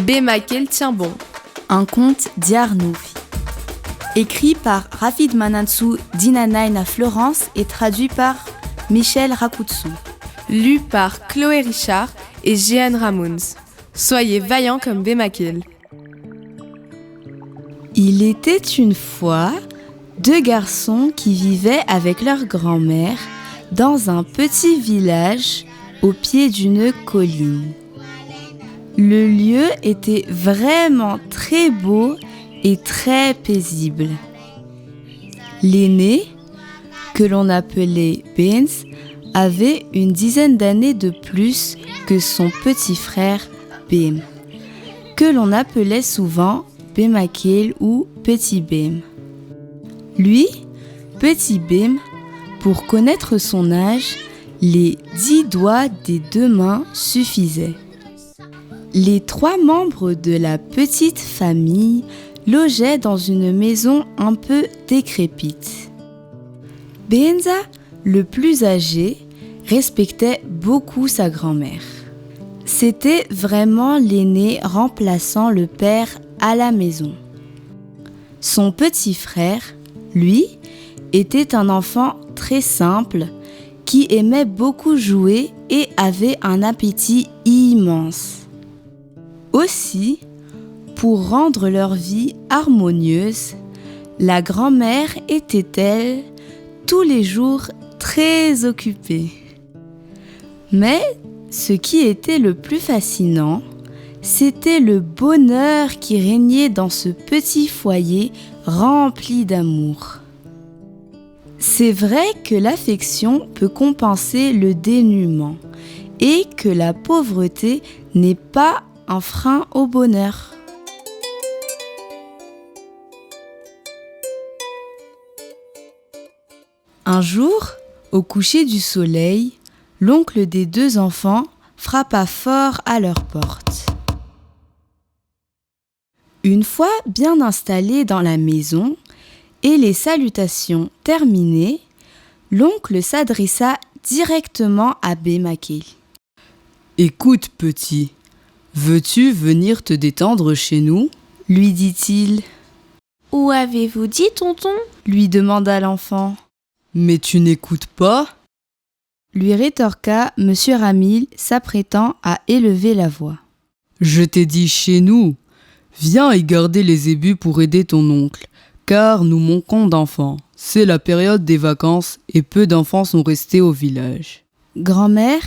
Bemakel tient bon. Un conte d'Arnoufi. Écrit par Rafid Manansou Dinanaïn à Florence et traduit par Michel Racoutson. Lu par Chloé Richard et Jeanne Ramounz. Soyez vaillants comme Bemakel. Il était une fois 2 garçons qui vivaient avec leur grand-mère dans un petit village au pied d'une colline. Le lieu était vraiment très beau et très paisible. L'aîné, que l'on appelait Benz, avait une dizaine d'années de plus que son petit frère Bem, que l'on appelait souvent Bemakel ou Petit Bem. Lui, Petit Bem, pour connaître son âge, les 10 doigts des 2 mains suffisaient. Les 3 membres de la petite famille logeaient dans une maison un peu décrépite. Benza, le plus âgé, respectait beaucoup sa grand-mère. C'était vraiment l'aîné remplaçant le père à la maison. Son petit frère, lui, était un enfant très simple qui aimait beaucoup jouer et avait un appétit immense. Aussi, pour rendre leur vie harmonieuse, la grand-mère était, elle, tous les jours très occupée. Mais ce qui était le plus fascinant, c'était le bonheur qui régnait dans ce petit foyer rempli d'amour. C'est vrai que l'affection peut compenser le dénuement et que la pauvreté n'est pas un frein au bonheur. Un jour, au coucher du soleil, l'oncle des 2 enfants frappa fort à leur porte. Une fois bien installés dans la maison et les salutations terminées, l'oncle s'adressa directement à Bemakel. « Écoute, petit, veux-tu venir te détendre chez nous ?» lui dit-il. « Où avez-vous dit, tonton ?» lui demanda l'enfant. « Mais tu n'écoutes pas ?» lui rétorqua Monsieur Ramil, s'apprêtant à élever la voix. « Je t'ai dit chez nous. Viens y garder les ébus pour aider ton oncle, car nous manquons d'enfants. C'est la période des vacances et peu d'enfants sont restés au village. » Grand-mère,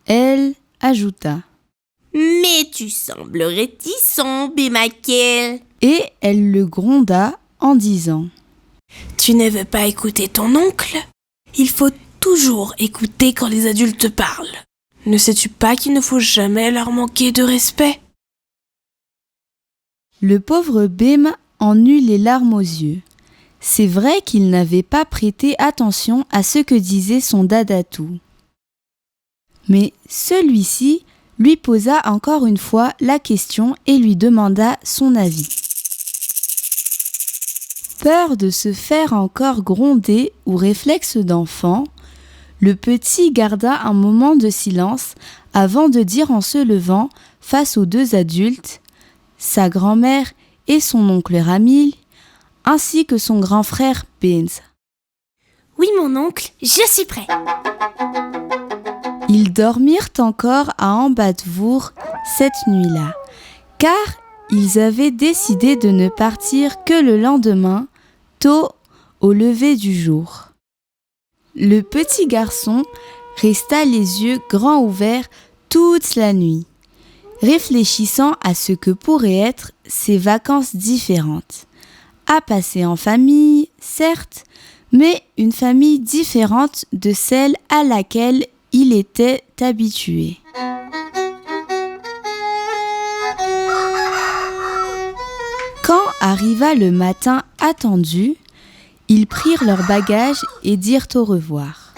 elle, ajouta. « Mais tu sembles réticent, Bemakel. » Et elle le gronda en disant. « Tu ne veux pas écouter ton oncle ? Il faut toujours écouter quand les adultes parlent. Ne sais-tu pas qu'il ne faut jamais leur manquer de respect ?» Le pauvre Bem en eut les larmes aux yeux. C'est vrai qu'il n'avait pas prêté attention à ce que disait son dadatou. Mais celui-ci lui posa encore une fois la question et lui demanda son avis. Peur de se faire encore gronder ou réflexe d'enfant, le petit garda un moment de silence avant de dire en se levant face aux 2 adultes, sa grand-mère et son oncle Ramil, ainsi que son grand frère Benz. « Oui, mon oncle, je suis prêt. » Ils dormirent encore à Ambadvour cette nuit-là, car ils avaient décidé de ne partir que le lendemain, tôt au lever du jour. Le petit garçon resta les yeux grands ouverts toute la nuit, réfléchissant à ce que pourraient être ses vacances différentes, à passer en famille, certes, mais une famille différente de celle à laquelle il était habitué. Quand arriva le matin attendu, ils prirent leurs bagages et dirent au revoir.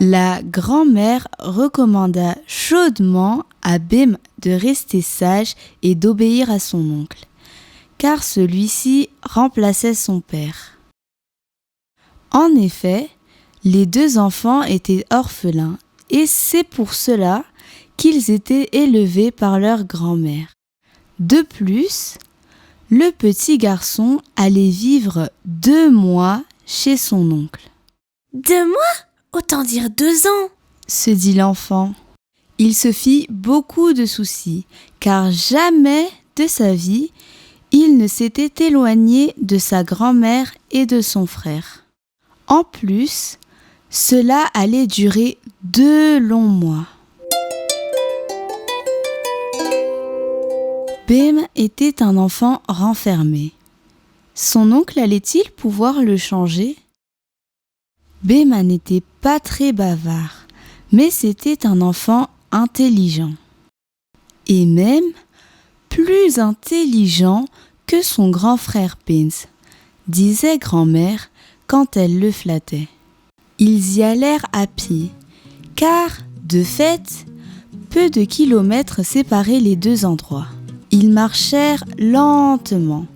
La grand-mère recommanda chaudement à Bem de rester sage et d'obéir à son oncle, car celui-ci remplaçait son père. En effet, les 2 enfants étaient orphelins et c'est pour cela qu'ils étaient élevés par leur grand-mère. De plus, le petit garçon allait vivre 2 mois chez son oncle. 2 mois? Autant dire 2 ans. Se dit l'enfant. Il se fit beaucoup de soucis, car jamais de sa vie, il ne s'était éloigné de sa grand-mère et de son frère. En plus, cela allait durer 2 longs mois. Bim était un enfant renfermé. Son oncle allait-il pouvoir le changer? Bim n'était pas très bavard, mais c'était un enfant intelligent. Et même plus intelligent que son grand frère Pins, disait grand-mère quand elle le flattait. Ils y allèrent à pied, car, de fait, peu de kilomètres séparaient les 2 endroits. Ils marchèrent lentement,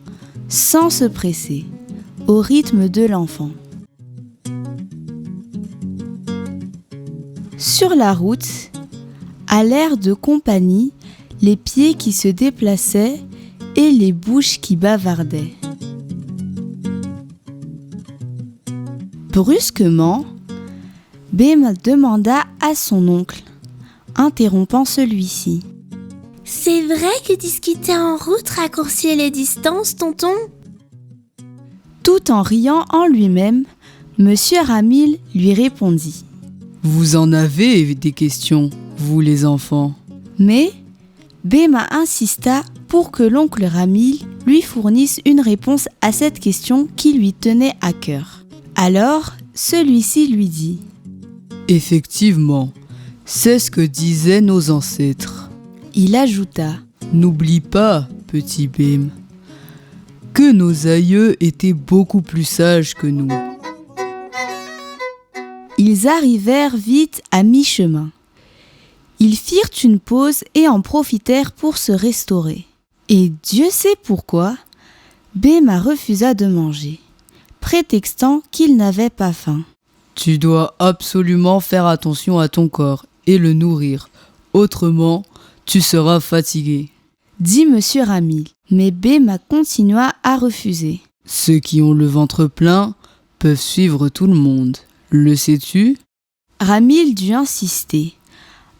sans se presser, au rythme de l'enfant. Sur la route, à l'air de compagnie, les pieds qui se déplaçaient et les bouches qui bavardaient. Brusquement, Bim demanda à son oncle, interrompant celui-ci. « C'est vrai que discuter en route raccourcit les distances, tonton ?» Tout en riant en lui-même, Monsieur Ramil lui répondit. « Vous en avez des questions, vous les enfants. » Mais Bim insista pour que l'oncle Ramil lui fournisse une réponse à cette question qui lui tenait à cœur. Alors, celui-ci lui dit « Effectivement, c'est ce que disaient nos ancêtres. » Il ajouta « N'oublie pas, petit Bim, que nos aïeux étaient beaucoup plus sages que nous. » Ils arrivèrent vite à mi-chemin. Ils firent une pause et en profitèrent pour se restaurer. Et Dieu sait pourquoi, Bim refusa de manger, prétextant qu'il n'avait pas faim. « Tu dois absolument faire attention à ton corps et le nourrir, autrement tu seras fatigué. » dit Monsieur Ramil, mais Bim continua à refuser. « Ceux qui ont le ventre plein peuvent suivre tout le monde. Le sais-tu » Ramil dut insister,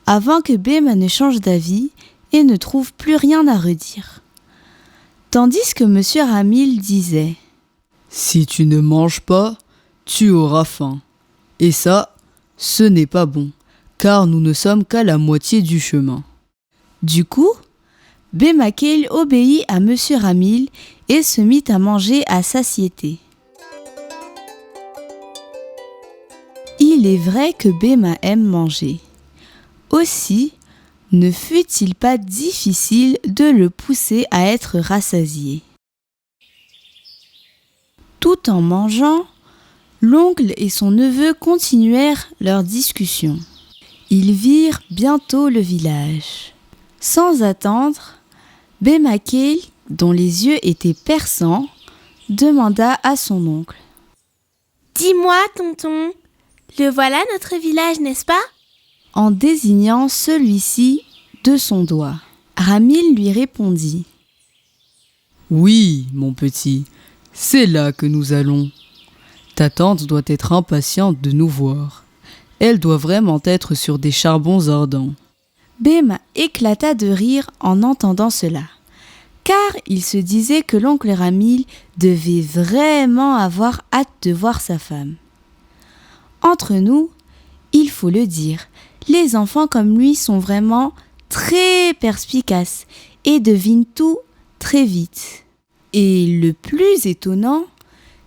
avant que Bim ne change d'avis et ne trouve plus rien à redire. Tandis que Monsieur Ramil disait « Si tu ne manges pas, tu auras faim. Et ça, ce n'est pas bon, car nous ne sommes qu'à la moitié du chemin. » Du coup, Bemakil obéit à Monsieur Ramil et se mit à manger à satiété. Il est vrai que Bema aime manger. Aussi, ne fut-il pas difficile de le pousser à être rassasié. Tout en mangeant, l'oncle et son neveu continuèrent leur discussion. Ils virent bientôt le village. Sans attendre, Bemakil, dont les yeux étaient perçants, demanda à son oncle. « Dis-moi, tonton, le voilà notre village, n'est-ce pas ?» En désignant celui-ci de son doigt. Ramil lui répondit. « Oui, mon petit, c'est là que nous allons. Ta tante doit être impatiente de nous voir. Elle doit vraiment être sur des charbons ardents. » Bim éclata de rire en entendant cela, car il se disait que l'oncle Ramil devait vraiment avoir hâte de voir sa femme. Entre nous, il faut le dire, les enfants comme lui sont vraiment très perspicaces et devinent tout très vite. Et le plus étonnant,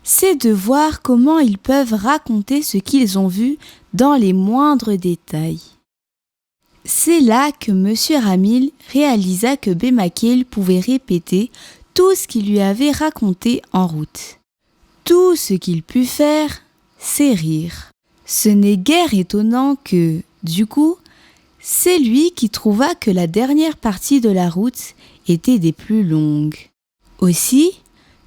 c'est de voir comment ils peuvent raconter ce qu'ils ont vu dans les moindres détails. C'est là que Monsieur Ramil réalisa que Bemakil pouvait répéter tout ce qu'il lui avait raconté en route. Tout ce qu'il put faire, c'est rire. Ce n'est guère étonnant que, du coup, c'est lui qui trouva que la dernière partie de la route était des plus longues. Aussi,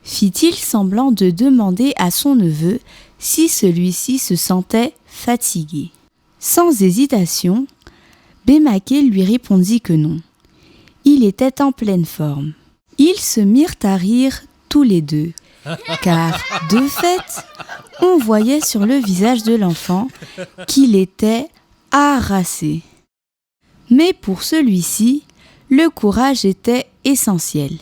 fit-il semblant de demander à son neveu si celui-ci se sentait fatigué. Sans hésitation, Bémaquet lui répondit que non. Il était en pleine forme. Ils se mirent à rire tous les deux, car, de fait, on voyait sur le visage de l'enfant qu'il était harassé. Mais pour celui-ci, le courage était essentiel,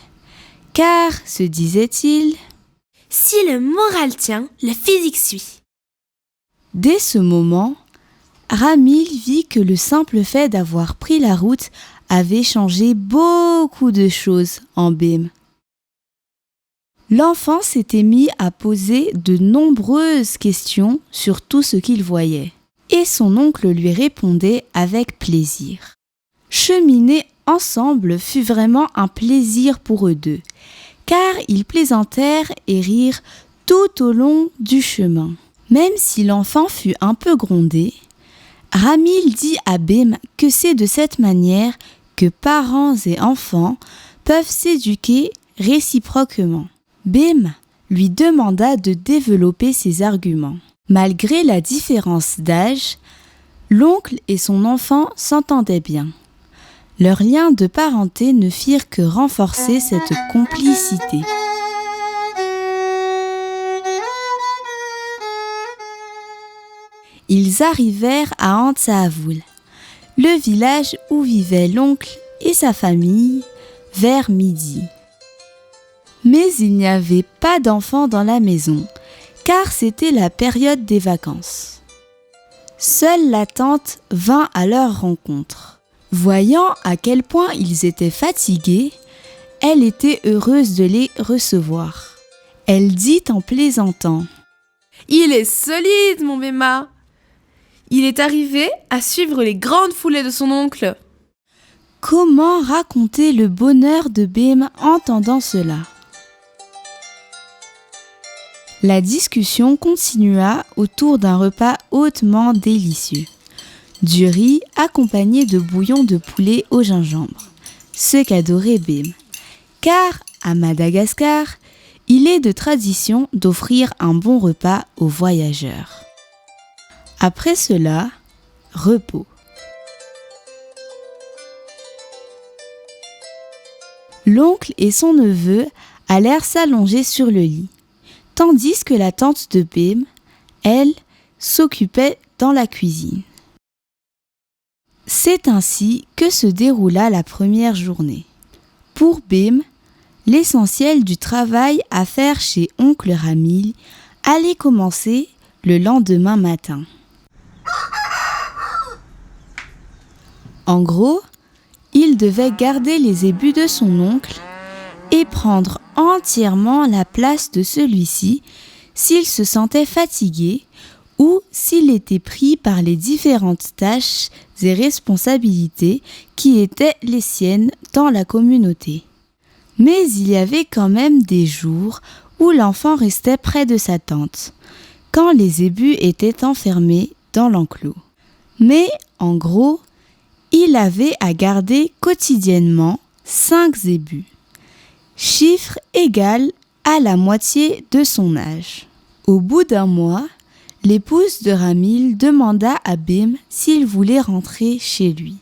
car, se disait-il, « Si le moral tient, le physique suit. » Dès ce moment, Ramil vit que le simple fait d'avoir pris la route avait changé beaucoup de choses en Bim. L'enfant s'était mis à poser de nombreuses questions sur tout ce qu'il voyait, et son oncle lui répondait avec plaisir. Cheminer ensemble fut vraiment un plaisir pour eux deux, car ils plaisantèrent et rirent tout au long du chemin. Même si l'enfant fut un peu grondé, Ramil dit à Bim que c'est de cette manière que parents et enfants peuvent s'éduquer réciproquement. Bim lui demanda de développer ses arguments. Malgré la différence d'âge, l'oncle et son enfant s'entendaient bien. Leurs liens de parenté ne firent que renforcer cette complicité. Ils arrivèrent à Antsaavoul, le village où vivaient l'oncle et sa famille, vers midi. Mais il n'y avait pas d'enfants dans la maison, car c'était la période des vacances. Seule la tante vint à leur rencontre. Voyant à quel point ils étaient fatigués, elle était heureuse de les recevoir. Elle dit en plaisantant : « Il est solide, mon Béma ! Il est arrivé à suivre les grandes foulées de son oncle. » Comment raconter le bonheur de Bim en entendant cela ? La discussion continua autour d'un repas hautement délicieux. Du riz accompagné de bouillon de poulet au gingembre, ce qu'adorait Bim. Car, à Madagascar, il est de tradition d'offrir un bon repas aux voyageurs. Après cela, repos. L'oncle et son neveu allèrent s'allonger sur le lit, tandis que la tante de Bim, elle, s'occupait dans la cuisine. C'est ainsi que se déroula la première journée. Pour Bim, l'essentiel du travail à faire chez oncle Ramil allait commencer le lendemain matin. En gros, il devait garder les ébus de son oncle et prendre entièrement la place de celui-ci s'il se sentait fatigué ou s'il était pris par les différentes tâches et responsabilités qui étaient les siennes dans la communauté. Mais il y avait quand même des jours où l'enfant restait près de sa tante, quand les ébus étaient enfermés dans l'enclos. Mais, en gros, il avait à garder quotidiennement 5 zébus, chiffre égal à la moitié de son âge. Au bout d'un mois, l'épouse de Ramil demanda à Bim s'il voulait rentrer chez lui.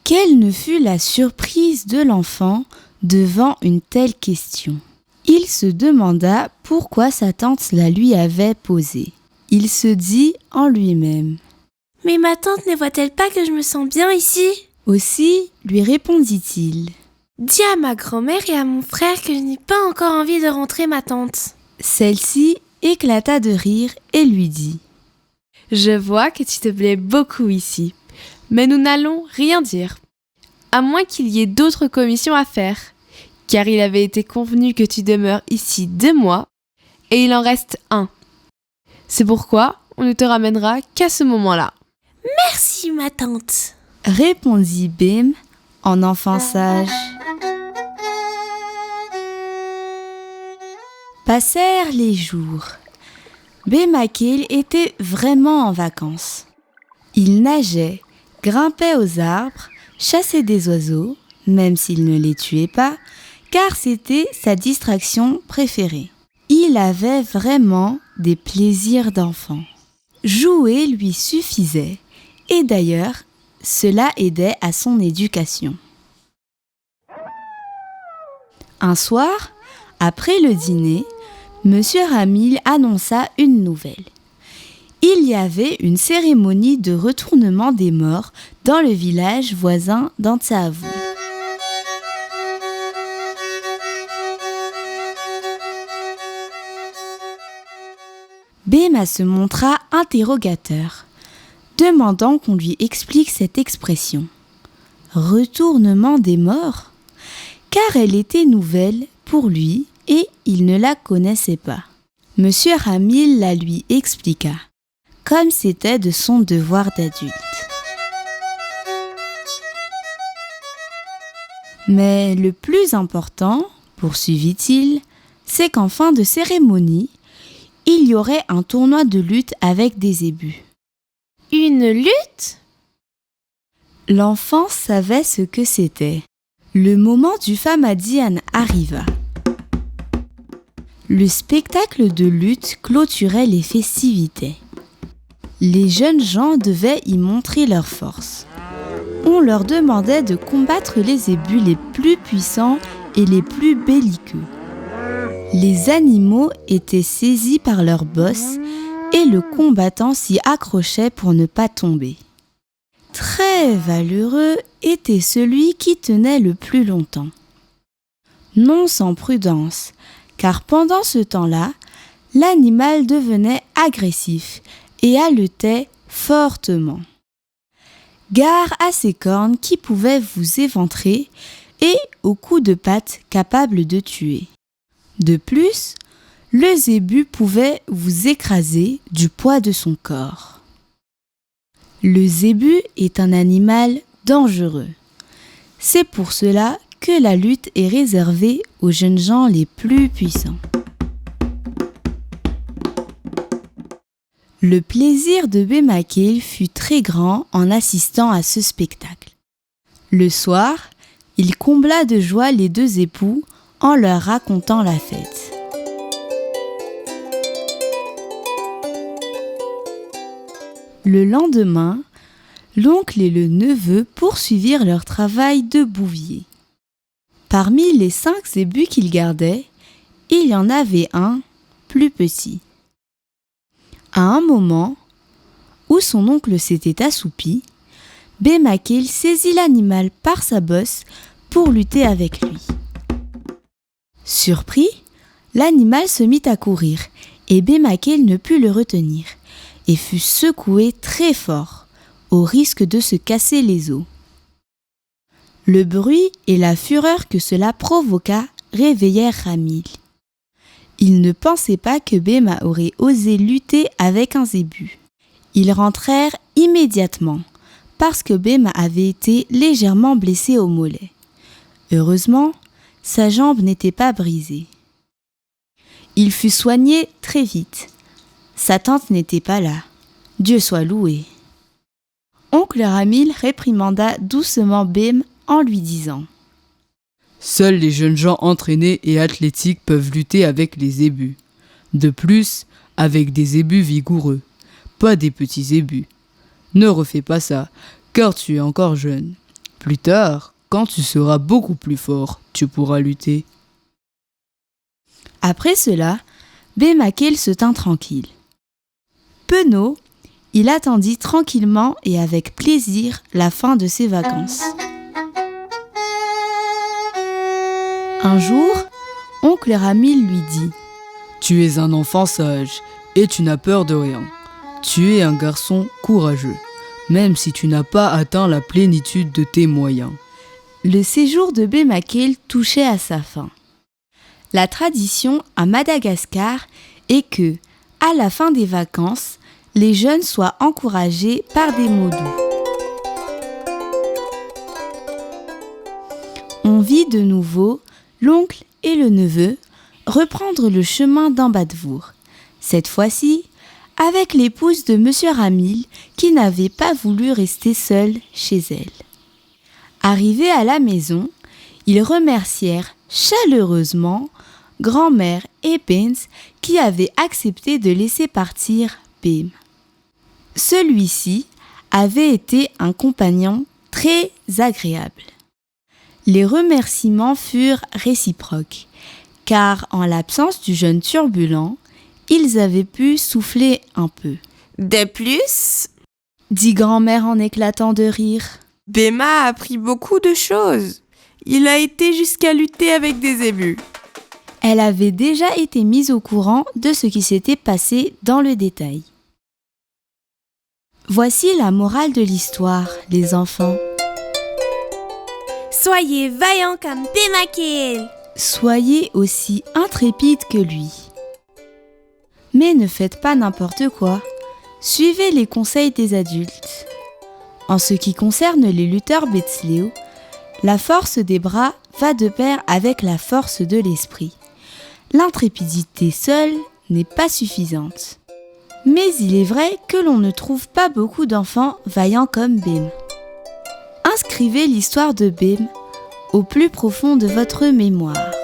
Quelle ne fut la surprise de l'enfant devant une telle question. Il se demanda pourquoi sa tante la lui avait posée. Il se dit en lui-même : « Mais ma tante ne voit-elle pas que je me sens bien ici ?» Aussi lui répondit-il : « Dis à ma grand-mère et à mon frère que je n'ai pas encore envie de rentrer, ma tante. » Celle-ci éclata de rire et lui dit : « Je vois que tu te plais beaucoup ici, mais nous n'allons rien dire, à moins qu'il y ait d'autres commissions à faire, car il avait été convenu que tu demeures ici 2 mois, et il en reste 1. C'est pourquoi on ne te ramènera qu'à ce moment-là. » « Merci, ma tante !» répondit Bim en enfant sage. Passèrent les jours. Bémaquet était vraiment en vacances. Il nageait, grimpait aux arbres, chassait des oiseaux, même s'il ne les tuait pas, car c'était sa distraction préférée. Il avait vraiment des plaisirs d'enfant. Jouer lui suffisait, et d'ailleurs, cela aidait à son éducation. Un soir, après le dîner, Monsieur Ramil annonça une nouvelle. Il y avait une cérémonie de retournement des morts dans le village voisin d'Antsaavoul. Bema se montra interrogateur, demandant qu'on lui explique cette expression. Retournement des morts ? Car elle était nouvelle pour lui et il ne la connaissait pas. Monsieur Ramil la lui expliqua, comme c'était de son devoir d'adulte. Mais le plus important, poursuivit-il, c'est qu'en fin de cérémonie, il y aurait un tournoi de lutte avec des zébus. Une lutte ? L'enfant savait ce que c'était. Le moment du Famadian arriva. Le spectacle de lutte clôturait les festivités. Les jeunes gens devaient y montrer leur force. On leur demandait de combattre les zébus les plus puissants et les plus belliqueux. Les animaux étaient saisis par leur bosse et le combattant s'y accrochait pour ne pas tomber. Très valeureux était celui qui tenait le plus longtemps. Non sans prudence, car pendant ce temps-là, l'animal devenait agressif et haletait fortement. Gare à ses cornes qui pouvaient vous éventrer et aux coups de patte capables de tuer. De plus, le zébu pouvait vous écraser du poids de son corps. Le zébu est un animal dangereux. C'est pour cela que la lutte est réservée aux jeunes gens les plus puissants. Le plaisir de Bemakil fut très grand en assistant à ce spectacle. Le soir, il combla de joie les deux époux en leur racontant la fête. Le lendemain, l'oncle et le neveu poursuivirent leur travail de bouvier. Parmi les 5 zébus qu'ils gardaient, il y en avait un plus petit. À un moment où son oncle s'était assoupi, Bemakil saisit l'animal par sa bosse pour lutter avec lui. Surpris, l'animal se mit à courir et Bemakil ne put le retenir et fut secoué très fort, au risque de se casser les os. Le bruit et la fureur que cela provoqua réveillèrent Ramil. Il ne pensait pas que Bema aurait osé lutter avec un zébu. Ils rentrèrent immédiatement, parce que Bema avait été légèrement blessé au mollet. Heureusement, sa jambe n'était pas brisée. Il fut soigné très vite. Sa tante n'était pas là. Dieu soit loué. Oncle Ramil réprimanda doucement Bem en lui disant : Seuls les jeunes gens entraînés et athlétiques peuvent lutter avec les zébus. De plus, avec des zébus vigoureux, pas des petits zébus. Ne refais pas ça, car tu es encore jeune. Plus tard, quand tu seras beaucoup plus fort, tu pourras lutter. Après cela, Bemakil se tint tranquille. Penaud, il attendit tranquillement et avec plaisir la fin de ses vacances. Un jour, oncle Ramil lui dit : Tu es un enfant sage et tu n'as peur de rien. Tu es un garçon courageux, même si tu n'as pas atteint la plénitude de tes moyens. Le séjour de Bemakil touchait à sa fin. La tradition à Madagascar est que, à la fin des vacances, les jeunes soient encouragés par des mots doux. On vit de nouveau l'oncle et le neveu reprendre le chemin d'Ambadvour, cette fois-ci avec l'épouse de Monsieur Ramil qui n'avait pas voulu rester seule chez elle. Arrivés à la maison, ils remercièrent chaleureusement grand-mère et Benz qui avaient accepté de laisser partir Bem. Celui-ci avait été un compagnon très agréable. Les remerciements furent réciproques, car en l'absence du jeune turbulent, ils avaient pu souffler un peu. De plus, Dit grand-mère en éclatant de rire. Bema a appris beaucoup de choses. Il a été jusqu'à lutter avec des zébus. Elle avait déjà été mise au courant de ce qui s'était passé dans le détail. Voici la morale de l'histoire, les enfants. Soyez vaillants comme Bema. Soyez aussi intrépides que lui. Mais ne faites pas n'importe quoi. Suivez les conseils des adultes. En ce qui concerne les lutteurs Betsleo, la force des bras va de pair avec la force de l'esprit. L'intrépidité seule n'est pas suffisante. Mais il est vrai que l'on ne trouve pas beaucoup d'enfants vaillants comme Bem. Inscrivez l'histoire de Bem au plus profond de votre mémoire.